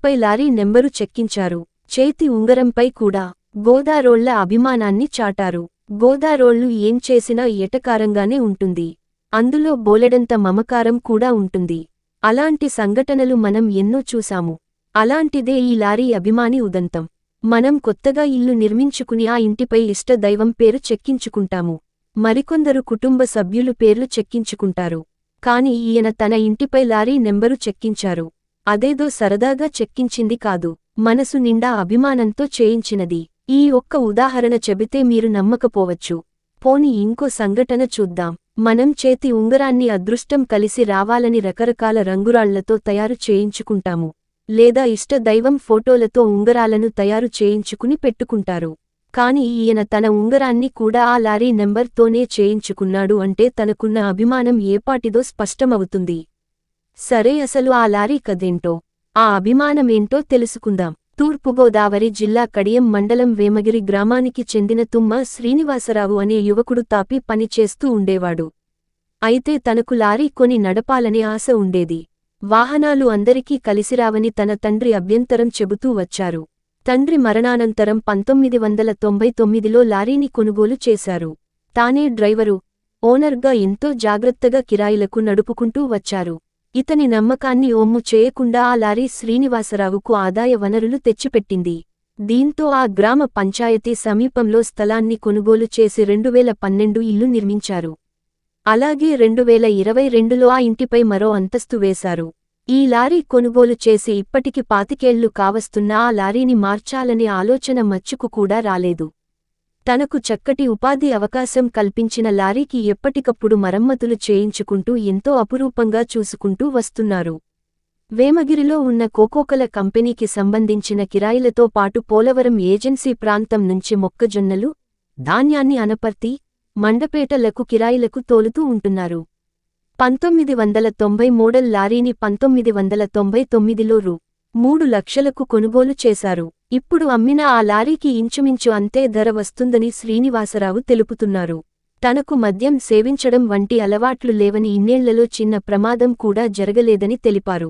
ఇంటిపై lorry number చెక్కించారు. చేతి ఉంగరంపై కూడా గోదారోళ్ల అభిమానాన్ని చాటారు. గోదారోళ్లు ఏం చేసినా ఎటకారంగానే ఉంటుంది. అందులో బోలెడంత మమకారం కూడా ఉంటుంది. అలాంటి సంఘటనలు మనం ఎన్నో చూశాము. అలాంటిదే ఈ లారీ అభిమాని ఉదంతం. మనం కొత్తగా ఇల్లు నిర్మించుకుని ఆ ఇంటిపై ఇష్ట దైవం పేరు చెక్కించుకుంటాము. మరికొందరు కుటుంబ సభ్యులు పేర్లు చెక్కించుకుంటారు. కాని ఈయన తన ఇంటిపై లారీ నెంబరు చెక్కించారు. అదేదో సరదాగా చెక్కించింది కాదు, మనసు నిండా అభిమానంతో చేయించినది. ఈ ఒక్క ఉదాహరణ చెబితే మీరు నమ్మకపోవచ్చు. పోని ఇంకో సంఘటన చూద్దాం. మనం చేతి ఉంగరాన్ని అదృష్టం కలిసి రావాలని రకరకాల రంగురాళ్లతో తయారు చేయించుకుంటాము. లేదా ఇష్ట దైవం ఫోటోలతో ఉంగరాలను తయారు చేయించుకుని పెట్టుకుంటారు. కాని ఈయన తన ఉంగరాన్ని కూడా ఆ లారీ నెంబర్తోనే చేయించుకున్నాడు అంటే తనకున్న అభిమానం ఏపాటిదో స్పష్టమవుతుంది. సరే, అసలు ఆ లారీ కథేంటో, ఆ అభిమానమేంటో తెలుసుకుందాం. తూర్పుగోదావరి జిల్లా కడియం మండలం వేమగిరి గ్రామానికి చెందిన తుమ్మ శ్రీనివాసరావు అనే యువకుడు తాపీ పని చేస్తూ ఉండేవాడు. అయితే తనకు లారీ కొని నడపాలనే ఆశ ఉండేది. వాహనాలు అందరికీ కలిసిరావని తన తండ్రి అభ్యంతరం చెబుతూ వచ్చారు. తండ్రి మరణానంతరం 1999లో లారీని కొనుగోలు చేశారు. తానే డ్రైవరు, ఓనర్గా ఎంతో జాగ్రత్తగా కిరాయిలకు నడుపుకుంటూ వచ్చారు. ఇతని నమ్మకాన్ని ఒమ్ము చేయకుండా ఆ లారీ శ్రీనివాసరావుకు ఆదాయ వనరులు తెచ్చిపెట్టింది. దీంతో ఆ గ్రామ పంచాయతీ సమీపంలో స్థలాన్ని కొనుగోలు చేసి 2012 ఇల్లు నిర్మించారు. అలాగే 2022లో ఆ ఇంటిపై మరో అంతస్తు వేశారు. ఈ లారీ కొనుగోలు చేసి ఇప్పటికి 25 ఏళ్లు కావస్తున్నా ఆ లారీని మార్చాలనే ఆలోచన మచ్చుకు కూడా రాలేదు. తనకు చక్కటి ఉపాధి అవకాశం కల్పించిన లారీకి ఎప్పటికప్పుడు మరమ్మతులు చేయించుకుంటూ ఎంతో అపురూపంగా చూసుకుంటూ వస్తున్నారు. వేమగిరిలో ఉన్న కోకోకల కంపెనీకి సంబంధించిన కిరాయిలతో పాటు పోలవరం ఏజెన్సీ ప్రాంతం నుంచి మొక్కజొన్నలు, ధాన్యాన్ని అనపర్తి, మండపేటలకు కిరాయిలకు తోలుతూ ఉంటున్నారు. 1990 మోడల్ లారీని 1999లో రూ. 3 లక్షలకు కొనుగోలు చేశారు. ఇప్పుడు అమ్మిన ఆ లారీకి ఇంచుమించు అంతే ధర వస్తుందని శ్రీనివాసరావు తెలుపుతున్నారు. తనకు మద్యం సేవించడం వంటి అలవాట్లు లేవని, ఇన్నేళ్లలో చిన్న ప్రమాదం కూడా జరగలేదని తెలిపారు.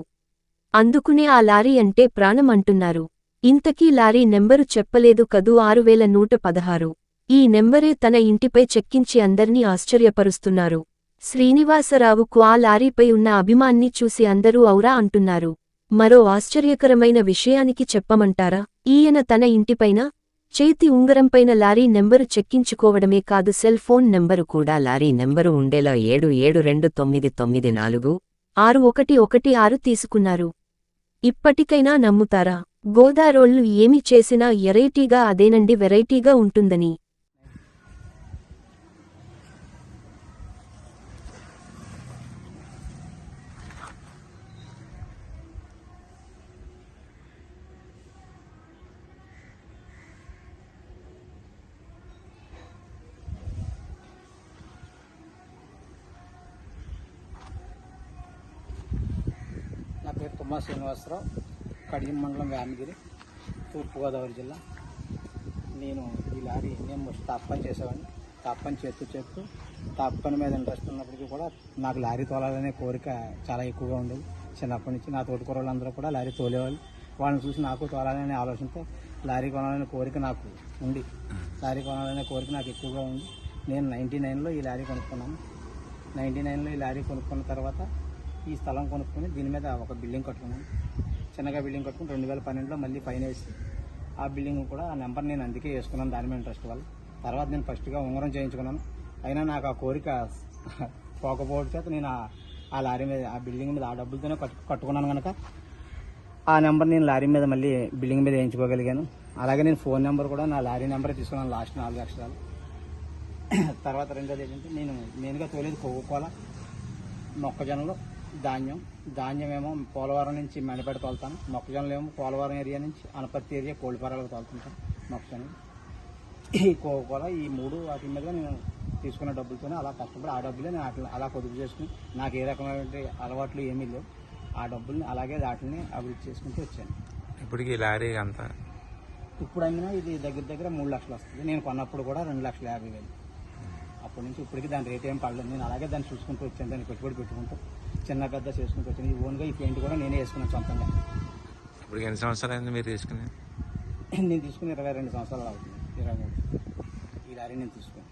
అందుకునే ఆ లారీ అంటే ప్రాణం అంటున్నారు. ఇంతకీ లారీ నెంబరు చెప్పలేదు కదూ, 6116. ఈ నెంబరే తన ఇంటిపై చెక్కించి అందర్నీ ఆశ్చర్యపరుస్తున్నారు. శ్రీనివాసరావుకు ఆ లారీపై ఉన్న అభిమాన్ని చూసి అందరూ ఔరా అంటున్నారు. మరో ఆశ్చర్యకరమైన విషయానికి చెప్పమంటారా? ఈయన తన ఇంటిపైన, చేతి ఉంగరంపైన లారీ నెంబరు చెక్కించుకోవడమే కాదు, సెల్ ఫోన్ నెంబరు కూడా లారీ నెంబరు ఉండేలా 7729946116 తీసుకున్నారు. ఇప్పటికైనా నమ్ముతారా? గోదారోళ్లు ఏమి చేసినా ఎరైటీగా అదేనండి వెరైటీగా ఉంటుందని. నా పేరు తుమ్మ శ్రీనివాసరావు, కడియం మండలం వేమగిరి, తూర్పుగోదావరి జిల్లా. నేను ఈ లారీ నేను తాప్ పని చేసేవాడిని. తాప్ పని చేస్తూ తాప్ పని మీద ఇంట్రెస్ట్ ఉన్నప్పటికీ కూడా నాకు లారీ తోలాలనే కోరిక చాలా ఎక్కువగా ఉండేది. చిన్నప్పటి నుంచి నా తోటి కుర్రోళ్ళందరూ కూడా లారీ తోలేవాళ్ళు. వాళ్ళని చూసి నాకు తోలాలనే ఆలోచనతో లారీ కొనాలనే కోరిక నాకు ఉంది. లారీ కొనాలనే కోరిక నాకు ఎక్కువగా ఉంది. నేను 99లో ఈ లారీ కొనుక్కున్నాను. 99లో ఈ లారీ కొనుక్కున్న తర్వాత ఈ స్థలం కొనుక్కొని దీని మీద ఒక బిల్డింగ్ కట్టుకున్నాను. చిన్నగా బిల్డింగ్ కట్టుకుని 2012లో మళ్ళీ పైన వేసి ఆ బిల్డింగ్ కూడా ఆ నెంబర్ నేను అందుకే వేసుకున్నాను, దాని మీద ఇంట్రెస్ట్ వల్ల. తర్వాత నేను ఫస్ట్గా ఉంగరం చేయించుకున్నాను. అయినా నాకు ఆ కోరిక పోకపోవడం చేత నేను ఆ లారీ మీద, ఆ బిల్డింగ్ మీద ఆ డబ్బులతోనే కట్టుకున్నాను కనుక ఆ నెంబర్ నేను లారీ మీద మళ్ళీ బిల్డింగ్ మీద వేయించుకోగలిగాను. అలాగే నేను ఫోన్ నెంబర్ కూడా నా లారీ నెంబరే తీసుకున్నాను, లాస్ట్ 4 అక్షరాలు. తర్వాత రెండోది ఏంటంటే నేను మెయిన్గా తోలేది కోకోకోలా, మొక్కజొన్నలు, ధాన్యమేమో పోలవరం నుంచి మండపేట తోలుతాను. మొక్కజొన్నలు ఏమో పోలవరం ఏరియా నుంచి అనపర్తి ఏరియా కోళ్ళపారాలకు తోలుతుంటాను మొక్కజొన్నలు. ఈ కోకోకోలా, ఈ 3 వాటి మీద నేను తీసుకున్న డబ్బులతోనే అలా కష్టపడి ఆ డబ్బులే నేను అలా పొదుపు చేసుకుని, నాకు ఏ రకమైన అలవాట్లు ఏమీ లేవు, ఆ డబ్బుల్ని అలాగే వాటిని అభివృద్ధి చేసుకుంటూ వచ్చాను. ఇప్పటికి లారీ అంత ఇప్పుడు అమ్మినా ఇది దగ్గర 3 లక్షలు వస్తుంది. నేను కొన్నప్పుడు కూడా 2,50,000. అప్పటి నుంచి ఇప్పటికి దాని రేట్ ఏం పడలేదు. నేను అలాగే దాన్ని చూసుకుంటూ వచ్చాను, దాన్ని పెట్టుకుంటూ చిన్న పెద్ద చేసుకుంటూ వచ్చాను. ఈ ఓన్గా ఈ పెయింట్ కూడా నేనే వేసుకున్నాను సొంతంగా. ఇప్పటికి ఎన్ని సంవత్సరాలు అయింది మీరు తీసుకుని? నేను తీసుకుని 22 సంవత్సరాలు అవుతుంది. 23 ఈ లారీ నేను తీసుకున్నాను.